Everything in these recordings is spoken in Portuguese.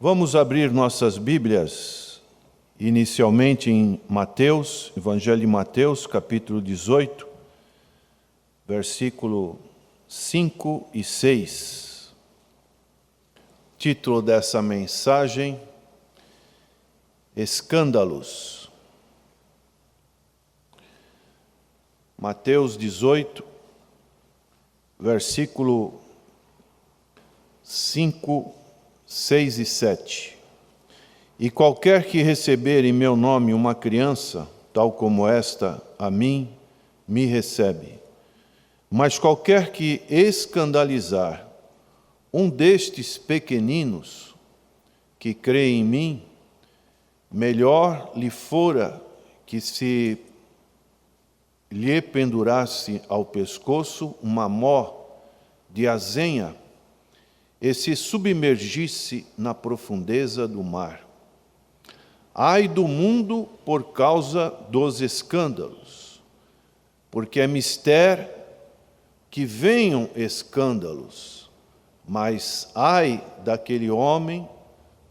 Vamos abrir nossas Bíblias, inicialmente em Mateus, Evangelho de Mateus, capítulo 18, versículo 5 e 6. Título dessa mensagem: Escândalos. Mateus 18, versículo 5, 6 e 7. E qualquer que receber em meu nome uma criança, tal como esta, a mim, me recebe. Mas qualquer que escandalizar um destes pequeninos que crê em mim, melhor lhe fora que se lhe pendurasse ao pescoço uma mó de azenha e se submergisse na profundeza do mar. Ai do mundo por causa dos escândalos, porque é mister que venham escândalos, mas ai daquele homem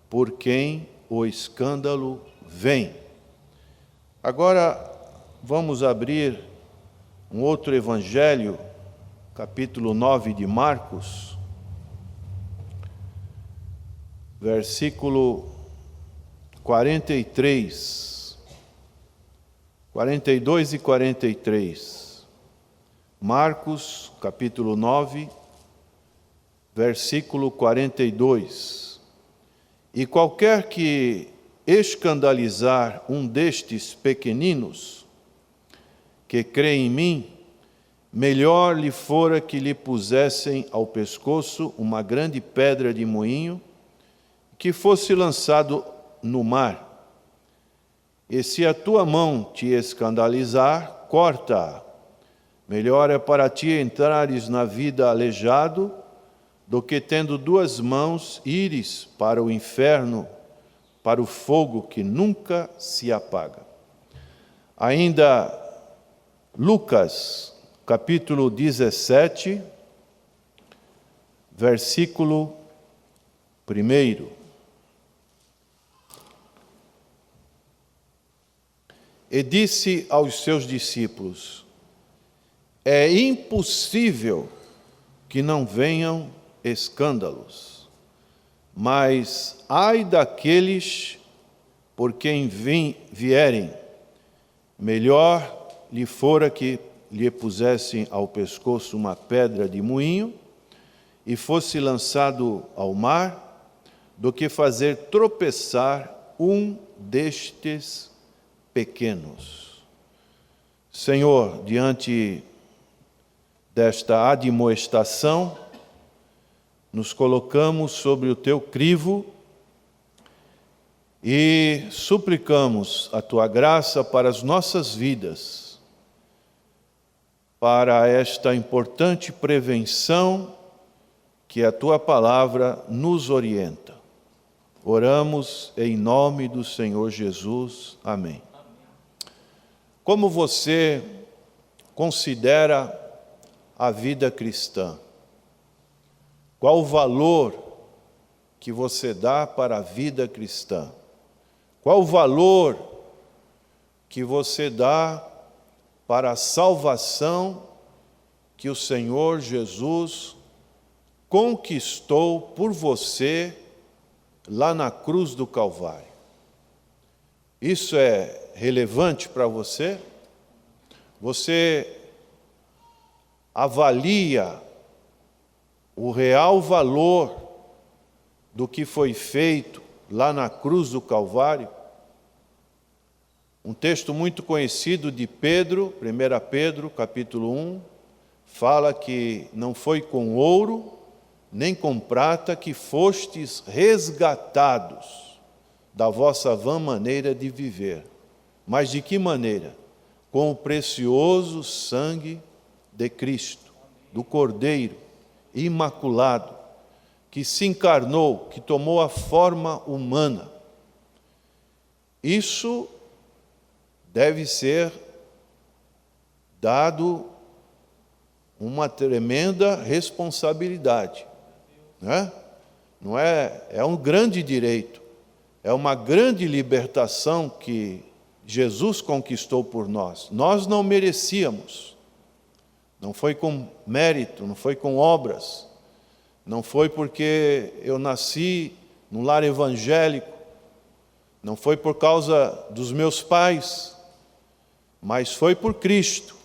por quem o escândalo vem. Agora vamos abrir um outro evangelho, capítulo 9 de Marcos, versículo 42 e 43. Marcos, capítulo 9, versículo 42. E qualquer que escandalizar um destes pequeninos que crê em mim, melhor lhe fora que lhe pusessem ao pescoço uma grande pedra de moinho, que fosse lançado no mar. E se a tua mão te escandalizar, corta-a. Melhor é para ti entrares na vida aleijado, do que tendo duas mãos ires para o inferno, para o fogo que nunca se apaga. Ainda Lucas, capítulo 17, versículo 1. E disse aos seus discípulos: é impossível que não venham escândalos, mas ai daqueles por quem vierem, melhor lhe fora que lhe pusessem ao pescoço uma pedra de moinho e fosse lançado ao mar, do que fazer tropeçar um destes pequenos. Senhor, diante desta admoestação, nos colocamos sobre o teu crivo e suplicamos a tua graça para as nossas vidas, para esta importante prevenção que a tua palavra nos orienta. Oramos em nome do Senhor Jesus. Amém. Como você considera a vida cristã? Qual o valor que você dá para a vida cristã? Qual o valor que você dá para a salvação que o Senhor Jesus conquistou por você lá na cruz do Calvário? Isso é relevante para você? Você avalia o real valor do que foi feito lá na cruz do Calvário? Um texto muito conhecido de Pedro, 1 Pedro, capítulo 1, fala que não foi com ouro nem com prata que fostes resgatados da vossa vã maneira de viver. Mas de que maneira? Com o precioso sangue de Cristo, do Cordeiro imaculado, que se encarnou, que tomou a forma humana. Isso deve ser dado uma tremenda responsabilidade, né? não é? É um grande direito, é uma grande libertação que Jesus conquistou por nós. Nós não merecíamos, não foi com mérito, não foi com obras, não foi porque eu nasci num lar evangélico, não foi por causa dos meus pais, mas foi por Cristo.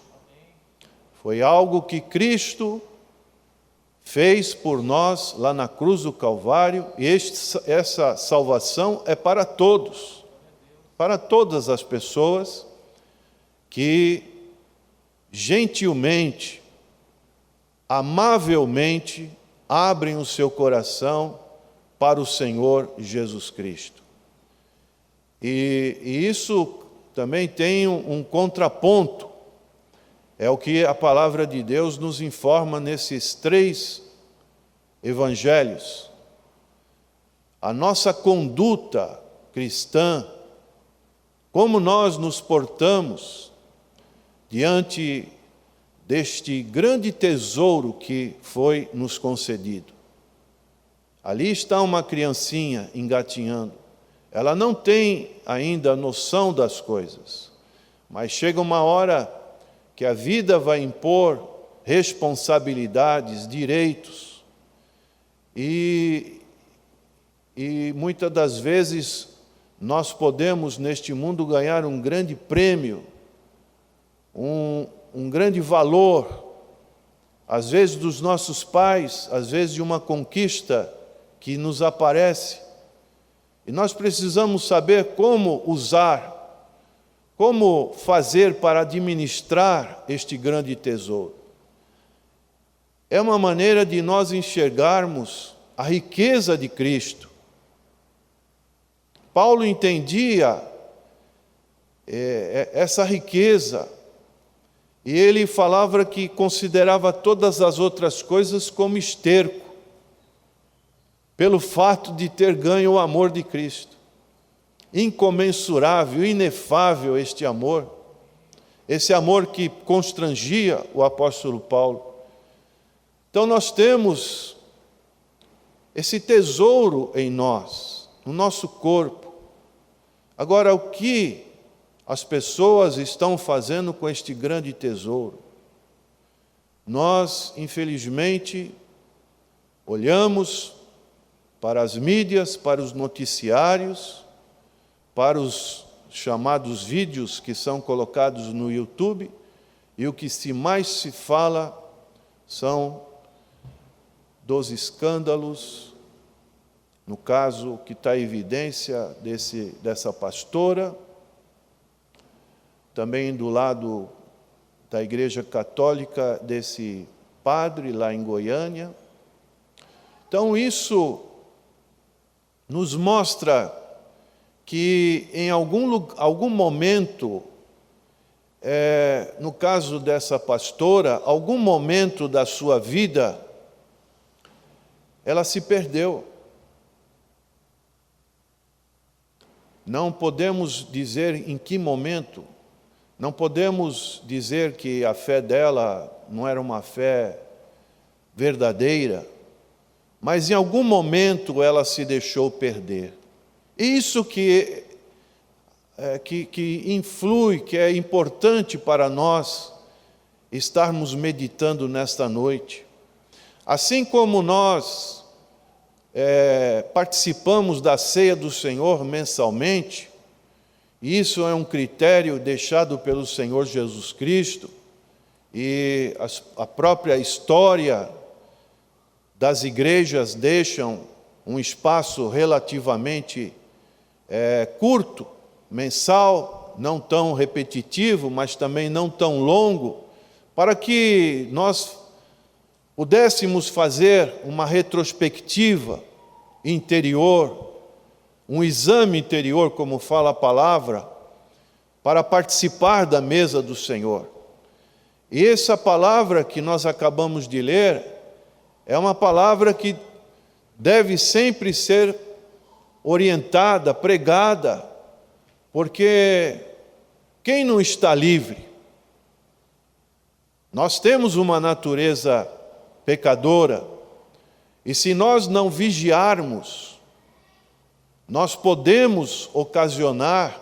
Foi algo que Cristo fez por nós lá na cruz do Calvário, e essa salvação é para todos, para todas as pessoas que gentilmente, amavelmente, abrem o seu coração para o Senhor Jesus Cristo. E isso também tem um contraponto. É o que a palavra de Deus nos informa nesses 3 evangelhos. A nossa conduta cristã, como nós nos portamos diante deste grande tesouro que foi nos concedido. Ali está uma criancinha engatinhando. Ela não tem ainda noção das coisas, mas chega uma hora que a vida vai impor responsabilidades, direitos, e muitas das vezes nós podemos neste mundo ganhar um grande prêmio, um grande valor, às vezes dos nossos pais, às vezes de uma conquista que nos aparece, e nós precisamos saber como usar, como fazer para administrar este grande tesouro. É uma maneira de nós enxergarmos a riqueza de Cristo. Paulo entendia essa riqueza, e ele falava que considerava todas as outras coisas como esterco, pelo fato de ter ganho o amor de Cristo. Incomensurável, inefável este amor, esse amor que constrangia o apóstolo Paulo. Então nós temos esse tesouro em nós, no nosso corpo. Agora, o que as pessoas estão fazendo com este grande tesouro? Nós, infelizmente, olhamos para as mídias, para os noticiários, para os chamados vídeos que são colocados no YouTube, e o que mais se fala são dos escândalos, no caso que está em evidência dessa pastora, também do lado da Igreja Católica, desse padre lá em Goiânia. Então isso nos mostra que em algum momento, no caso dessa pastora, algum momento da sua vida, ela se perdeu. Não podemos dizer em que momento, não podemos dizer que a fé dela não era uma fé verdadeira, mas em algum momento ela se deixou perder. Isso que influi, que é importante para nós estarmos meditando nesta noite. Assim como nós participamos da ceia do Senhor mensalmente, e isso é um critério deixado pelo Senhor Jesus Cristo, e a própria história das igrejas deixam um espaço relativamente curto, mensal, não tão repetitivo, mas também não tão longo, para que nós pudéssemos fazer uma retrospectiva interior, um exame interior, como fala a palavra, para participar da mesa do Senhor. E essa palavra que nós acabamos de ler é uma palavra que deve sempre ser orientada, pregada, porque quem não está livre? Nós temos uma natureza pecadora, E se nós não vigiarmos, nós podemos ocasionar,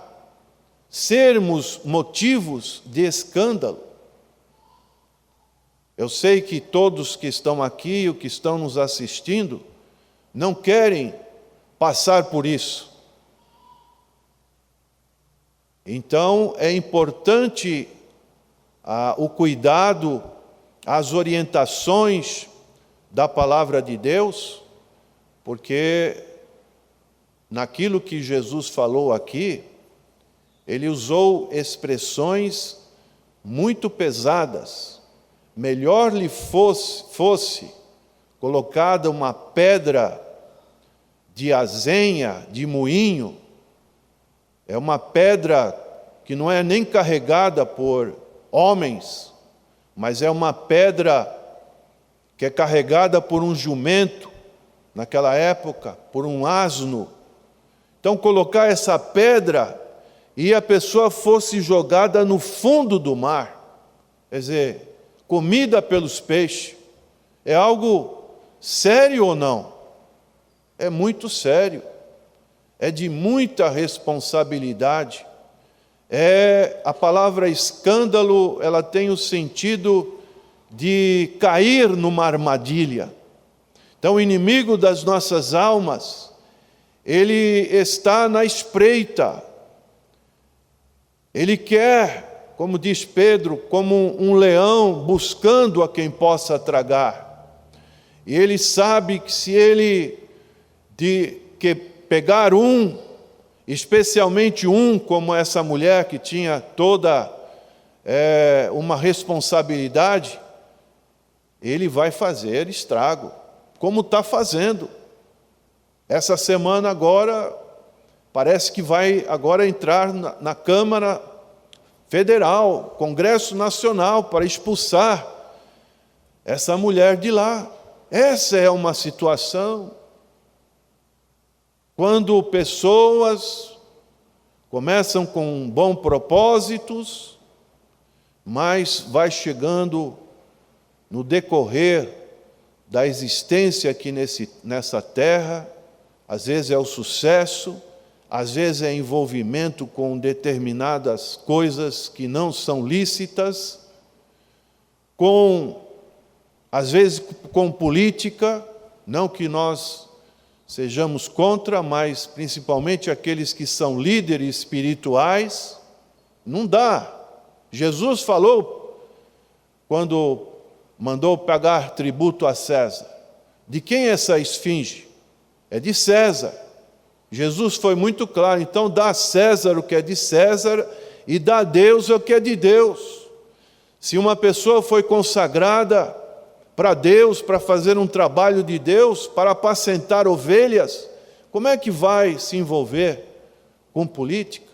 sermos motivos de escândalo. Eu sei que todos que estão aqui, ou que estão nos assistindo, não querem passar por isso. Então, é importante o cuidado, as orientações da palavra de Deus, porque naquilo que Jesus falou aqui, ele usou expressões muito pesadas. Melhor lhe fosse colocada uma pedra de azenha, de moinho, é uma pedra que não é nem carregada por homens, mas é uma pedra que é carregada por um jumento, naquela época, por um asno. Então, colocar essa pedra e a pessoa fosse jogada no fundo do mar, quer dizer, comida pelos peixes, é algo sério ou não? É muito sério, é de muita responsabilidade. A palavra escândalo, ela tem o sentido de cair numa armadilha. Então, o inimigo das nossas almas, ele está na espreita. Ele quer, como diz Pedro, como um leão buscando a quem possa tragar. E ele sabe que se ele pegar especialmente como essa mulher que tinha toda uma responsabilidade, ele vai fazer estrago, como está fazendo. Essa semana agora, parece que vai agora entrar na Câmara Federal, Congresso Nacional, para expulsar essa mulher de lá. Essa é uma situação. Quando pessoas começam com bons propósitos, mas vai chegando no decorrer da existência aqui nessa terra, às vezes é o sucesso, às vezes é envolvimento com determinadas coisas que não são lícitas, às vezes com política, não que nós sejamos contra, mas principalmente aqueles que são líderes espirituais, não dá. Jesus falou, quando mandou pagar tributo a César, de quem é essa esfinge? É de César. Jesus foi muito claro, então dá a César o que é de César e dá a Deus o que é de Deus. Se uma pessoa foi consagrada para Deus, para fazer um trabalho de Deus, para apacentar ovelhas, como é que vai se envolver com política?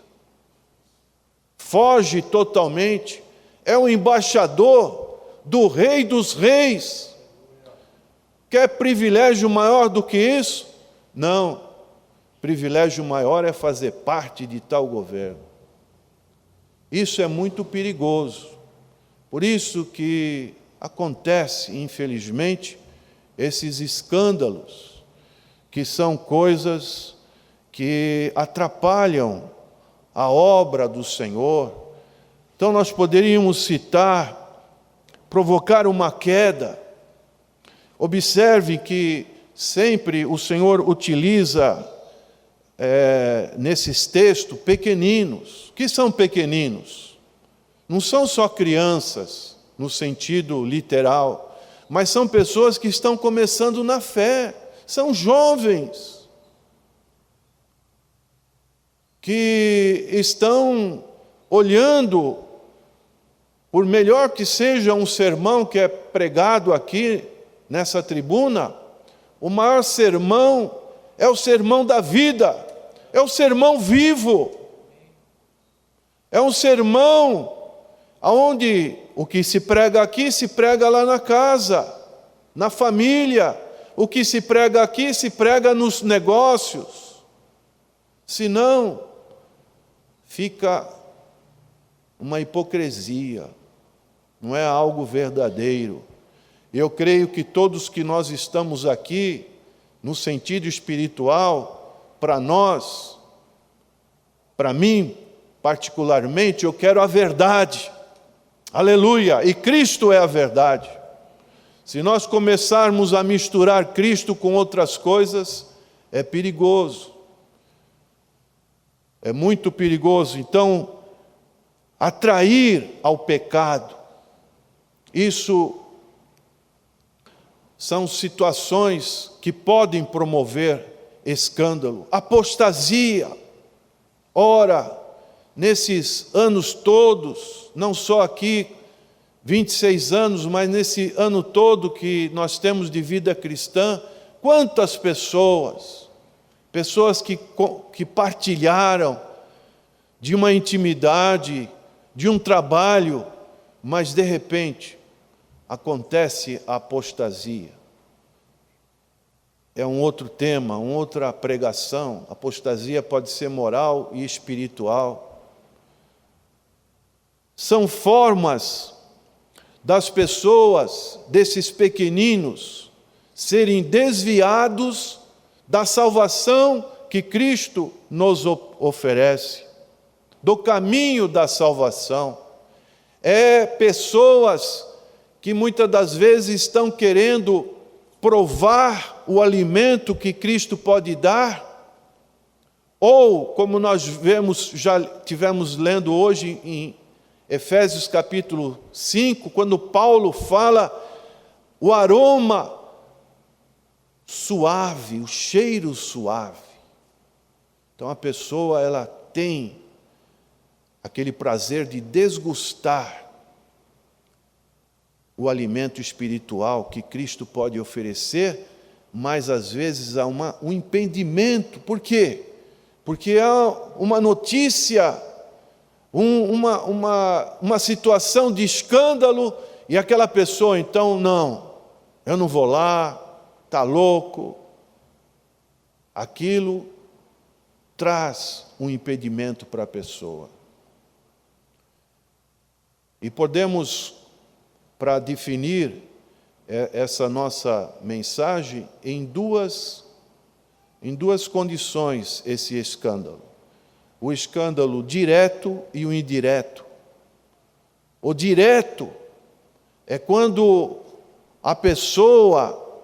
Foge totalmente, é o embaixador do Rei dos Reis. Quer privilégio maior do que isso? Não, privilégio maior é fazer parte de tal governo. Isso é muito perigoso. Por isso que acontece, infelizmente, esses escândalos, que são coisas que atrapalham a obra do Senhor. Então nós poderíamos citar, provocar uma queda. Observe que sempre o Senhor utiliza nesses textos pequeninos. O que são pequeninos? Não são só crianças, no sentido literal, mas são pessoas que estão começando na fé, são jovens, que estão olhando, por melhor que seja um sermão que é pregado aqui nessa tribuna, o maior sermão é o sermão da vida, é o sermão vivo, é um sermão onde o que se prega aqui, se prega lá na casa, na família. O que se prega aqui, se prega nos negócios. Senão, fica uma hipocrisia, não é algo verdadeiro. Eu creio que todos que nós estamos aqui, no sentido espiritual, para nós, para mim particularmente, eu quero a verdade. Aleluia! E Cristo é a verdade. Se nós começarmos a misturar Cristo com outras coisas, é perigoso. É muito perigoso. Então, atrair ao pecado, isso são situações que podem promover escândalo. Apostasia. Ora, nesses anos todos, não só aqui, 26 anos, mas nesse ano todo que nós temos de vida cristã, quantas pessoas que partilharam de uma intimidade, de um trabalho, mas de repente acontece a apostasia. É um outro tema, uma outra pregação. Apostasia pode ser moral e espiritual. São formas das pessoas, desses pequeninos, serem desviados da salvação que Cristo nos oferece, do caminho da salvação. É pessoas que muitas das vezes estão querendo provar o alimento que Cristo pode dar, ou, como nós já tivemos lendo hoje em Efésios capítulo 5, quando Paulo fala o aroma suave, o cheiro suave. Então a pessoa, ela tem aquele prazer de desgustar o alimento espiritual que Cristo pode oferecer, mas às vezes há um impedimento. Por quê? Porque há uma notícia, uma situação de escândalo, e aquela pessoa, então, não, eu não vou lá, está louco. Aquilo traz um impedimento para a pessoa. E podemos, para definir essa nossa mensagem, em duas condições, esse escândalo. O escândalo direto e o indireto. O direto é quando a pessoa,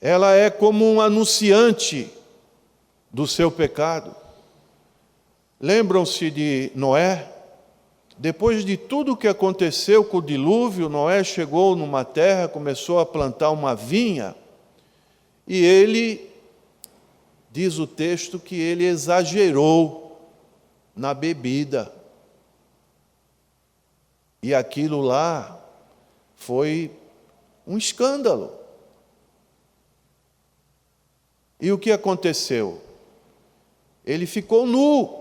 ela é como um anunciante do seu pecado. Lembram-se de Noé? Depois de tudo o que aconteceu com o dilúvio, Noé chegou numa terra, começou a plantar uma vinha, e ele, diz o texto, que ele exagerou na bebida. E aquilo lá foi um escândalo. E o que aconteceu? Ele ficou nu.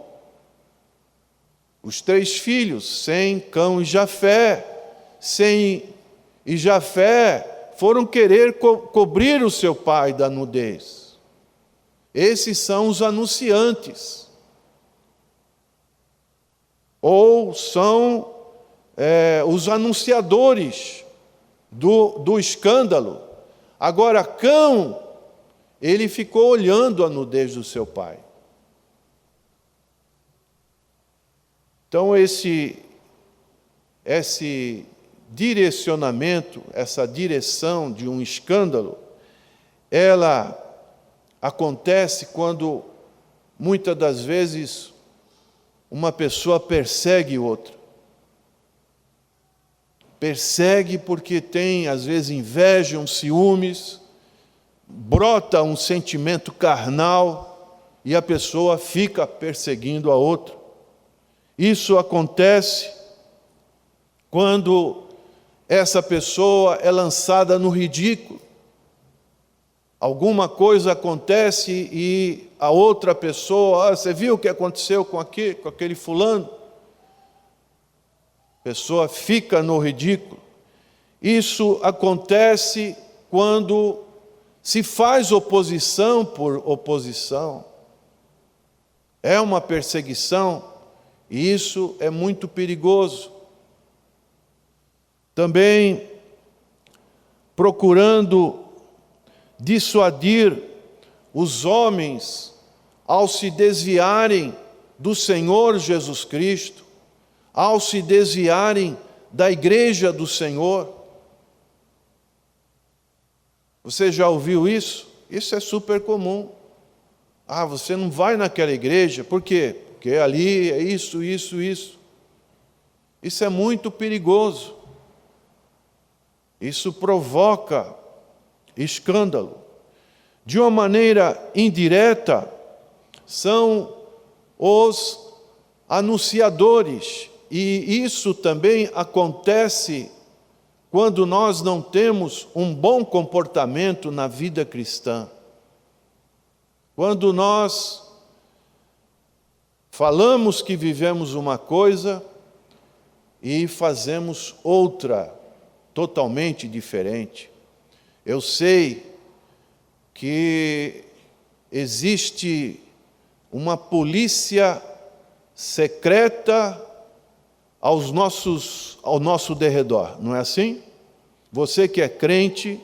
Os 3 filhos, Sem, Cão e Jafé. Sem e Jafé foram querer cobrir o seu pai da nudez. Esses são os anunciantes. Ou são os anunciadores do escândalo. Agora, Cão, ele ficou olhando a nudez do seu pai. Então, esse direcionamento, essa direção de um escândalo, ela acontece quando, muitas das vezes, uma pessoa persegue outra. Persegue porque tem, às vezes, inveja, ciúmes, brota um sentimento carnal e a pessoa fica perseguindo a outra. Isso acontece quando essa pessoa é lançada no ridículo. Alguma coisa acontece e a outra pessoa, você viu o que aconteceu com aquele fulano? A pessoa fica no ridículo. Isso acontece quando se faz oposição por oposição. É uma perseguição. E isso é muito perigoso. Também procurando dissuadir os homens ao se desviarem do Senhor Jesus Cristo, ao se desviarem da igreja do Senhor. Você já ouviu isso? Isso é super comum. Ah, você não vai naquela igreja, por quê? Porque ali é isso, isso, isso. Isso é muito perigoso. Isso provoca escândalo. De uma maneira indireta, são os anunciadores. E isso também acontece quando nós não temos um bom comportamento na vida cristã. Quando nós falamos que vivemos uma coisa e fazemos outra, totalmente diferente. Eu sei que existe uma polícia secreta ao nosso derredor, não é assim? Você que é crente,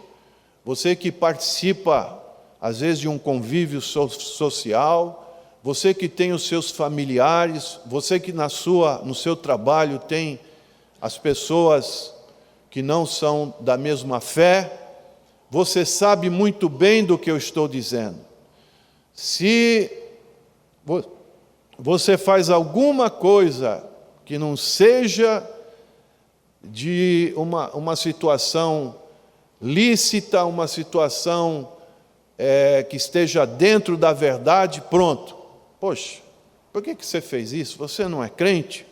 você que participa, às vezes, de um convívio social, você que tem os seus familiares, você que no seu trabalho tem as pessoas que não são da mesma fé, você sabe muito bem do que eu estou dizendo. Se você faz alguma coisa que não seja de uma situação lícita, uma situação que esteja dentro da verdade, pronto. Poxa, por que você fez isso? Você não é crente?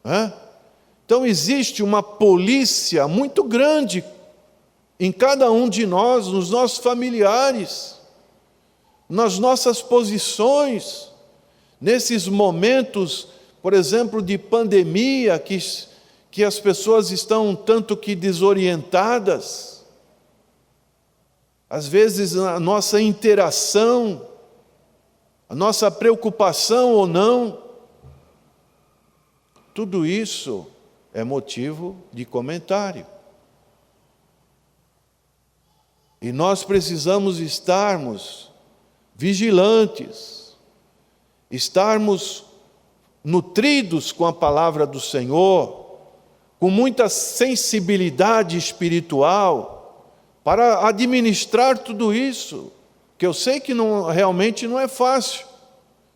Hã? Então existe uma polícia muito grande em cada um de nós, nos nossos familiares, nas nossas posições, nesses momentos, por exemplo, de pandemia, que as pessoas estão um tanto que desorientadas. Às vezes a nossa interação, a nossa preocupação ou não, tudo isso é motivo de comentário. E nós precisamos estarmos vigilantes, estarmos nutridos com a palavra do Senhor, com muita sensibilidade espiritual, para administrar tudo isso, que eu sei que realmente não é fácil,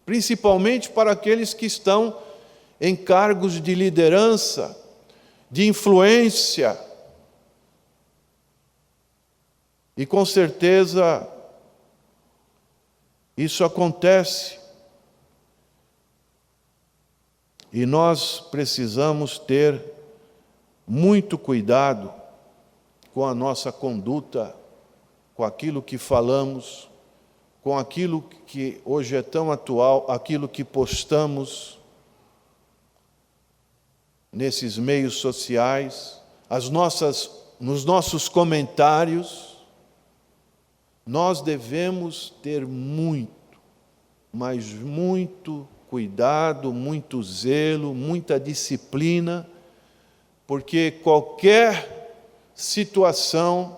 principalmente para aqueles que estão em cargos de liderança, de influência. E com certeza isso acontece. E nós precisamos ter muito cuidado com a nossa conduta, com aquilo que falamos, com aquilo que hoje é tão atual, aquilo que postamos nesses meios sociais, nos nossos comentários. Nós devemos ter muito, mas muito cuidado, muito zelo, muita disciplina, porque qualquer situação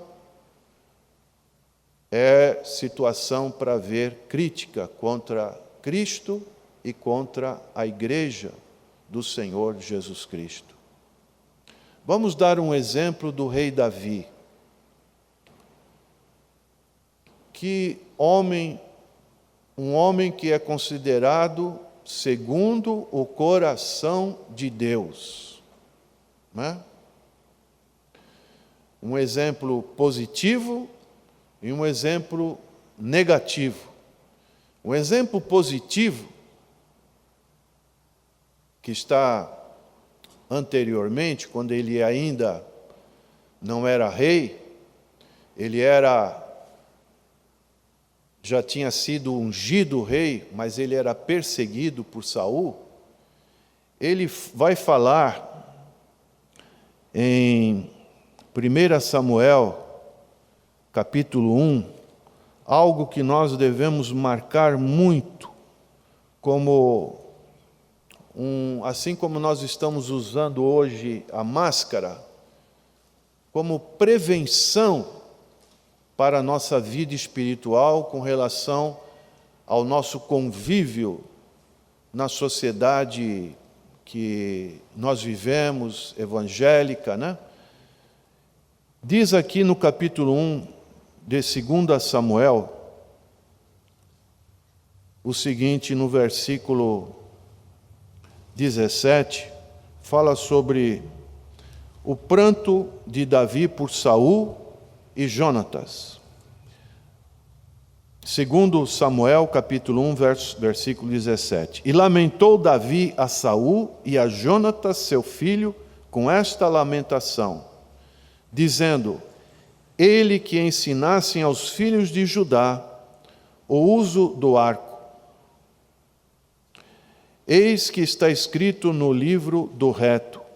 é situação para haver crítica contra Cristo e contra a igreja do Senhor Jesus Cristo. Vamos dar um exemplo do rei Davi. Um homem que é considerado segundo o coração de Deus, né? Um exemplo positivo e um exemplo negativo. O exemplo positivo, que está anteriormente, quando ele ainda não era rei, já tinha sido ungido rei, mas ele era perseguido por Saul. Ele vai falar em 1 Samuel, capítulo 1, algo que nós devemos marcar muito, assim como nós estamos usando hoje a máscara, como prevenção para a nossa vida espiritual com relação ao nosso convívio na sociedade que nós vivemos, evangélica, né? Diz aqui no capítulo 1 de 2 Samuel, o seguinte, no versículo 17, fala sobre o pranto de Davi por Saul e Jonatas. 2 Samuel, capítulo 1, versículo 17. E lamentou Davi a Saul e a Jonatas, seu filho, com esta lamentação, dizendo: ele que ensinassem aos filhos de Judá o uso do arco. Eis que está escrito no livro do reto: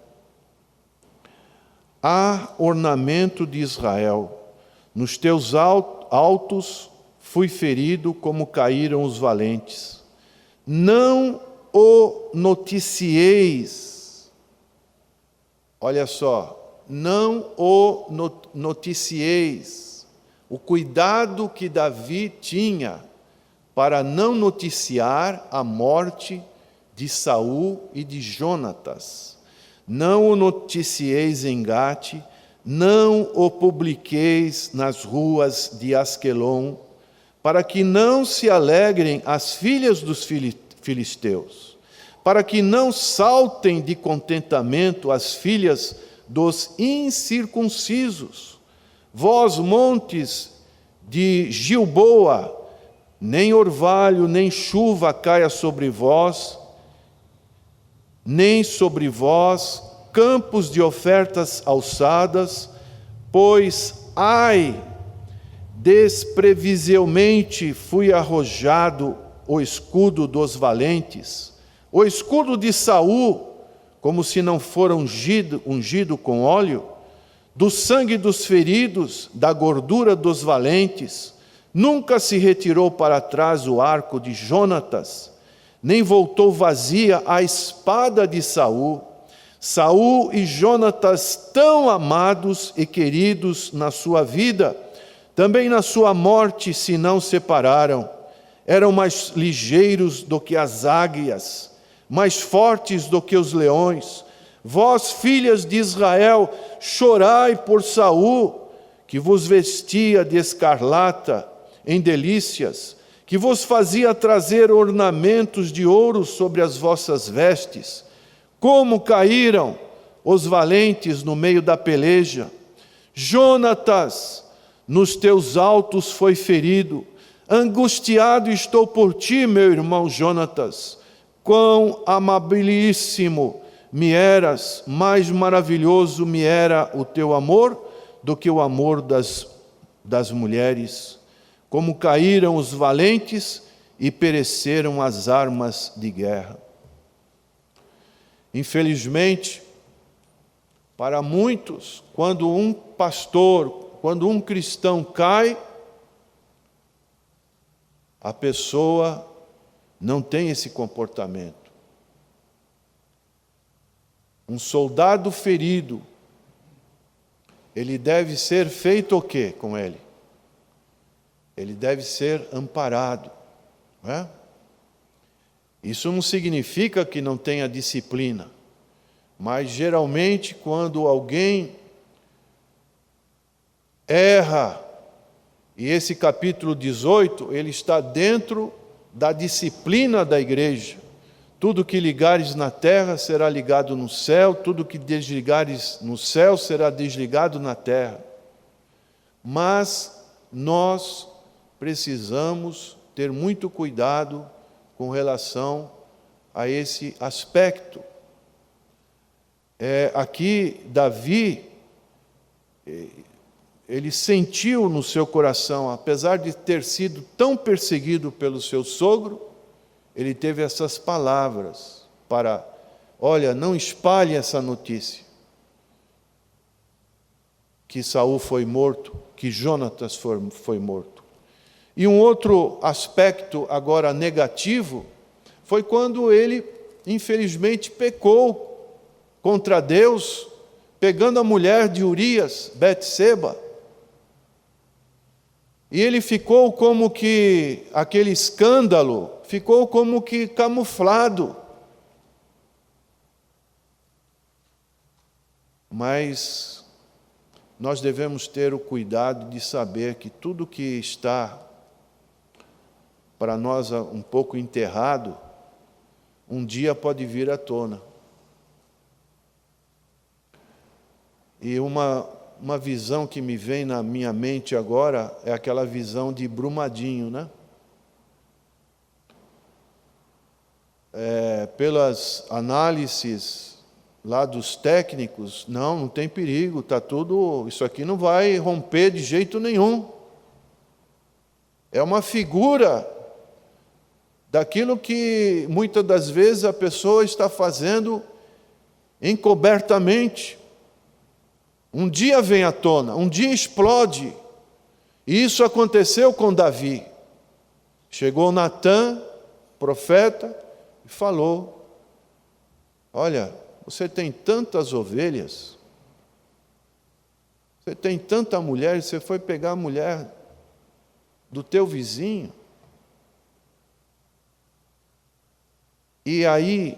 há ornamento de Israel, nos teus altos fui ferido como caíram os valentes. Não o noticieis. Olha só, não o noticieis. O cuidado que Davi tinha para não noticiar a morte de Saul e de Jonatas. Não o noticieis em Gate, não o publiqueis nas ruas de Asquelon, para que não se alegrem as filhas dos filisteus, para que não saltem de contentamento as filhas dos incircuncisos. Vós, montes de Gilboa, nem orvalho, nem chuva caia sobre vós, nem sobre vós campos de ofertas alçadas, pois, ai, desprevisivelmente fui arrojado o escudo dos valentes, o escudo de Saul, como se não fora ungido com óleo, do sangue dos feridos, da gordura dos valentes. Nunca se retirou para trás o arco de Jonatas, nem voltou vazia a espada de Saul. Saul e Jonatas, tão amados e queridos na sua vida, também na sua morte se não separaram. Eram mais ligeiros do que as águias, mais fortes do que os leões. Vós, filhas de Israel, chorai por Saul, que vos vestia de escarlata em delícias, que vos fazia trazer ornamentos de ouro sobre as vossas vestes. Como caíram os valentes no meio da peleja. Jonatas, nos teus altos foi ferido. Angustiado estou por ti, meu irmão Jonatas. Quão amabilíssimo me eras, mais maravilhoso me era o teu amor do que o amor das mulheres. Como caíram os valentes e pereceram as armas de guerra. Infelizmente, para muitos, quando um pastor, quando um cristão cai, a pessoa não tem esse comportamento. Um soldado ferido, ele deve ser feito o quê com ele? Ele deve ser amparado, não é? Isso não significa que não tenha disciplina, mas geralmente quando alguém erra, e esse capítulo 18, ele está dentro da disciplina da igreja. Tudo que ligares na terra será ligado no céu, tudo que desligares no céu será desligado na terra. Mas nós precisamos ter muito cuidado com relação a esse aspecto. Aqui, Davi, ele sentiu no seu coração, apesar de ter sido tão perseguido pelo seu sogro, ele teve essas palavras para, olha, não espalhe essa notícia, que Saul foi morto, que Jonatas foi morto. E um outro aspecto agora negativo foi quando ele, infelizmente, pecou contra Deus, pegando a mulher de Urias, Betseba. E ele ficou como que, aquele escândalo, ficou como que camuflado. Mas nós devemos ter o cuidado de saber que tudo que está para nós um pouco enterrado, um dia pode vir à tona. E uma visão que me vem na minha mente agora é aquela visão de Brumadinho, né? Pelas análises lá dos técnicos, não tem perigo, isso aqui não vai romper de jeito nenhum. É uma figura daquilo que muitas das vezes a pessoa está fazendo encobertamente. Um dia vem à tona, um dia explode. E isso aconteceu com Davi. Chegou Natã, profeta, e falou: olha, você tem tantas ovelhas, você tem tanta mulher, e você foi pegar a mulher do teu vizinho. E aí,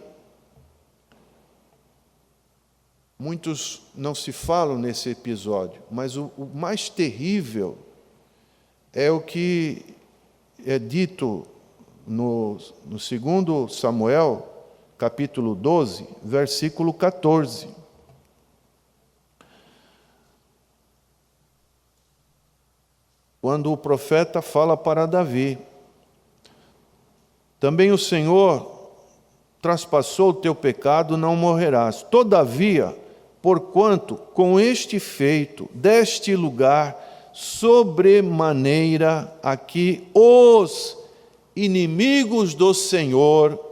muitos não se falam nesse episódio, mas o mais terrível é o que é dito no 2 Samuel, capítulo 12, versículo 14. Quando o profeta fala para Davi: também o Senhor traspassou o teu pecado, não morrerás. Todavia, porquanto com este feito deste lugar sobremaneira aqui os inimigos do Senhor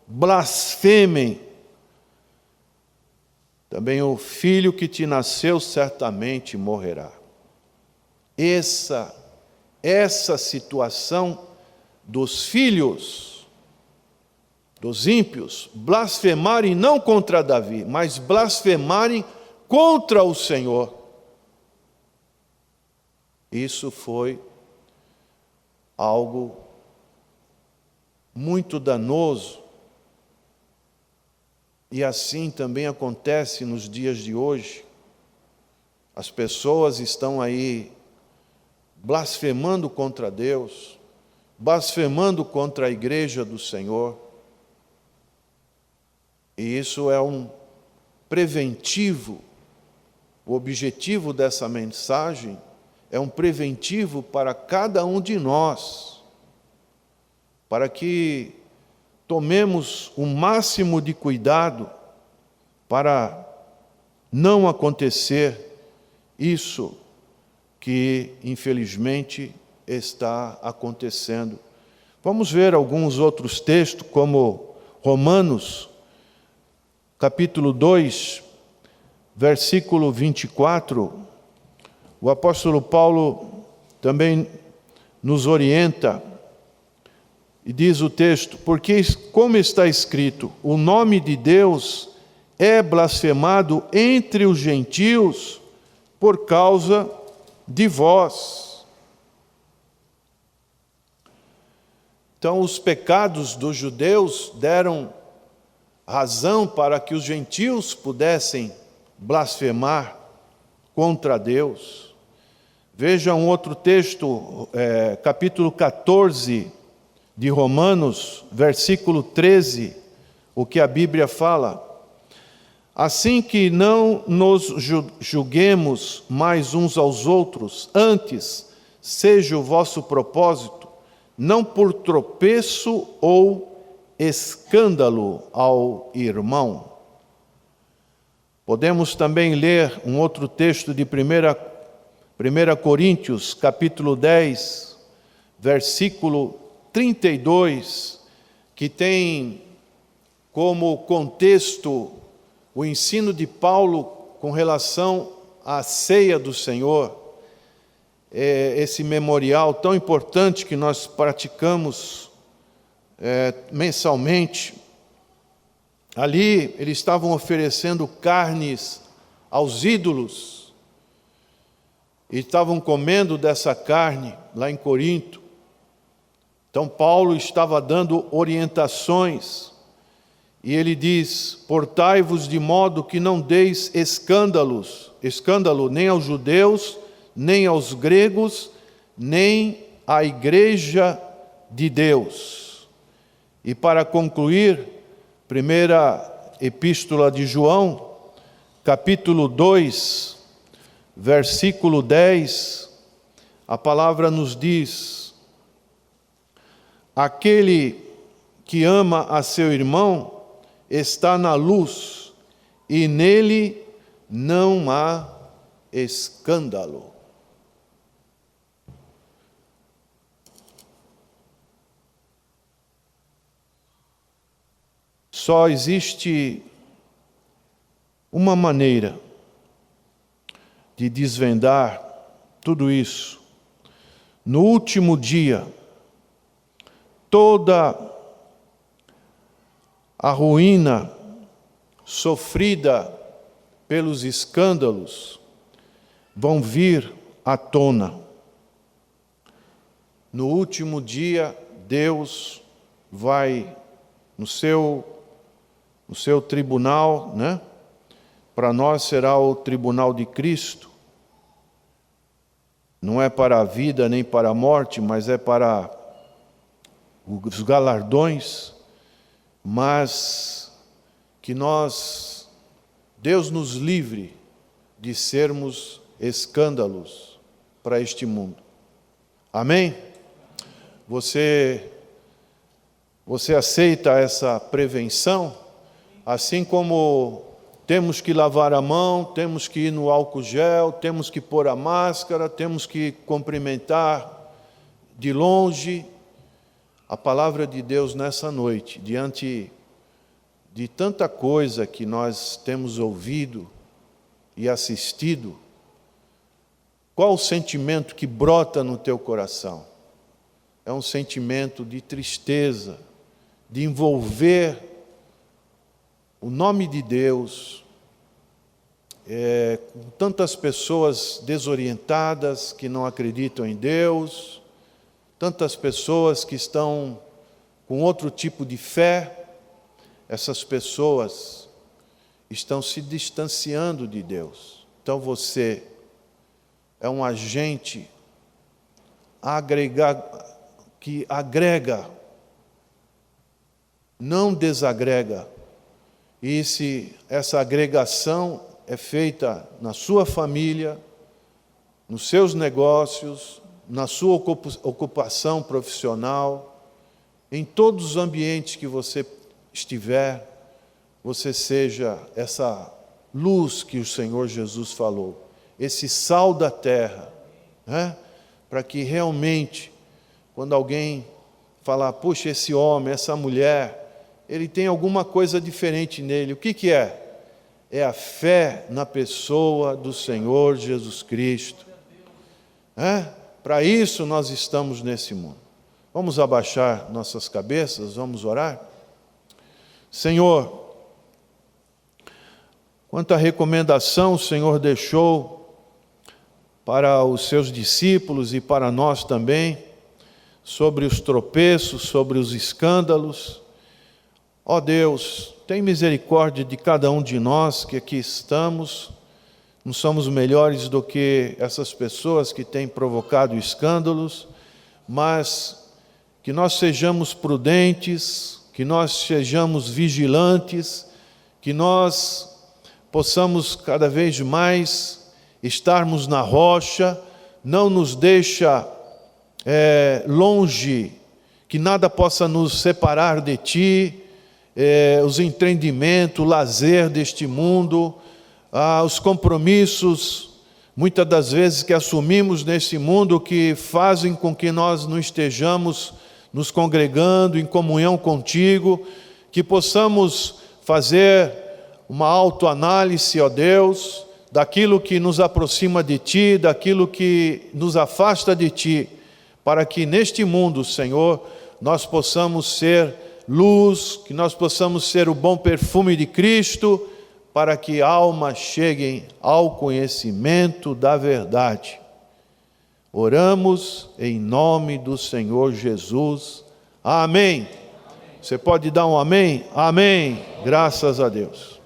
blasfemem, também o filho que te nasceu certamente morrerá. Essa situação dos filhos dos ímpios blasfemarem não contra Davi, mas blasfemarem contra o Senhor. Isso foi algo muito danoso. E assim também acontece nos dias de hoje. As pessoas estão aí blasfemando contra Deus, blasfemando contra a igreja do Senhor. E isso é um preventivo. O objetivo dessa mensagem é um preventivo para cada um de nós, para que tomemos o máximo de cuidado para não acontecer isso que, infelizmente, está acontecendo. Vamos ver alguns outros textos, como Romanos, capítulo 2, versículo 24, o apóstolo Paulo também nos orienta, e diz o texto: porque, como está escrito, o nome de Deus é blasfemado entre os gentios por causa de vós. Então, os pecados dos judeus deram razão para que os gentios pudessem blasfemar contra Deus. Veja um outro texto, capítulo 14 de Romanos, versículo 13, o que a Bíblia fala: assim que não nos julguemos mais uns aos outros, antes seja o vosso propósito, não por tropeço ou escândalo ao irmão. Podemos também ler um outro texto de 1 Coríntios, capítulo 10, versículo 32, que tem como contexto o ensino de Paulo com relação à ceia do Senhor, esse memorial tão importante que nós praticamos mensalmente. Ali eles estavam oferecendo carnes aos ídolos, e estavam comendo dessa carne lá em Corinto. Então Paulo estava dando orientações, e ele diz: portai-vos de modo que não deis escândalo nem aos judeus, nem aos gregos, nem à igreja de Deus. E para concluir, primeira epístola de João, capítulo 2, versículo 10, a palavra nos diz: aquele que ama a seu irmão está na luz, e nele não há escândalo. Só existe uma maneira de desvendar tudo isso. No último dia, toda a ruína sofrida pelos escândalos vão vir à tona. No último dia, Deus vai no seu tribunal, né? Para nós será o tribunal de Cristo. Não é para a vida nem para a morte, mas é para os galardões. Mas que Deus nos livre de sermos escândalos para este mundo. Amém? Você aceita essa prevenção? Assim como temos que lavar a mão, temos que ir no álcool gel, temos que pôr a máscara, temos que cumprimentar de longe. A palavra de Deus nessa noite, diante de tanta coisa que nós temos ouvido e assistido, qual o sentimento que brota no teu coração? É um sentimento de tristeza, de envolver o nome de Deus, com tantas pessoas desorientadas que não acreditam em Deus, tantas pessoas que estão com outro tipo de fé. Essas pessoas estão se distanciando de Deus. Então você é um agente que agrega, não desagrega. E se essa agregação é feita na sua família, nos seus negócios, na sua ocupação profissional, em todos os ambientes que você estiver, você seja essa luz que o Senhor Jesus falou, esse sal da terra, né? Para que realmente, quando alguém falar, puxa, esse homem, essa mulher, ele tem alguma coisa diferente nele. O que é? É a fé na pessoa do Senhor Jesus Cristo. Para isso nós estamos nesse mundo. Vamos abaixar nossas cabeças, vamos orar? Senhor, quanta recomendação o Senhor deixou para os seus discípulos e para nós também, sobre os tropeços, sobre os escândalos. Ó Deus, tem misericórdia de cada um de nós que aqui estamos. Não somos melhores do que essas pessoas que têm provocado escândalos, mas que nós sejamos prudentes, que nós sejamos vigilantes, que nós possamos cada vez mais estarmos na rocha, não nos deixa longe, que nada possa nos separar de Ti, os entendimentos, o lazer deste mundo, os compromissos, muitas das vezes que assumimos nesse mundo, que fazem com que nós não estejamos nos congregando em comunhão contigo, que possamos fazer uma autoanálise, ó Deus, daquilo que nos aproxima de Ti, daquilo que nos afasta de Ti, para que neste mundo, Senhor, nós possamos ser luz, que nós possamos ser o bom perfume de Cristo, para que almas cheguem ao conhecimento da verdade. Oramos em nome do Senhor Jesus. Amém. Você pode dar um amém? Amém. Graças a Deus.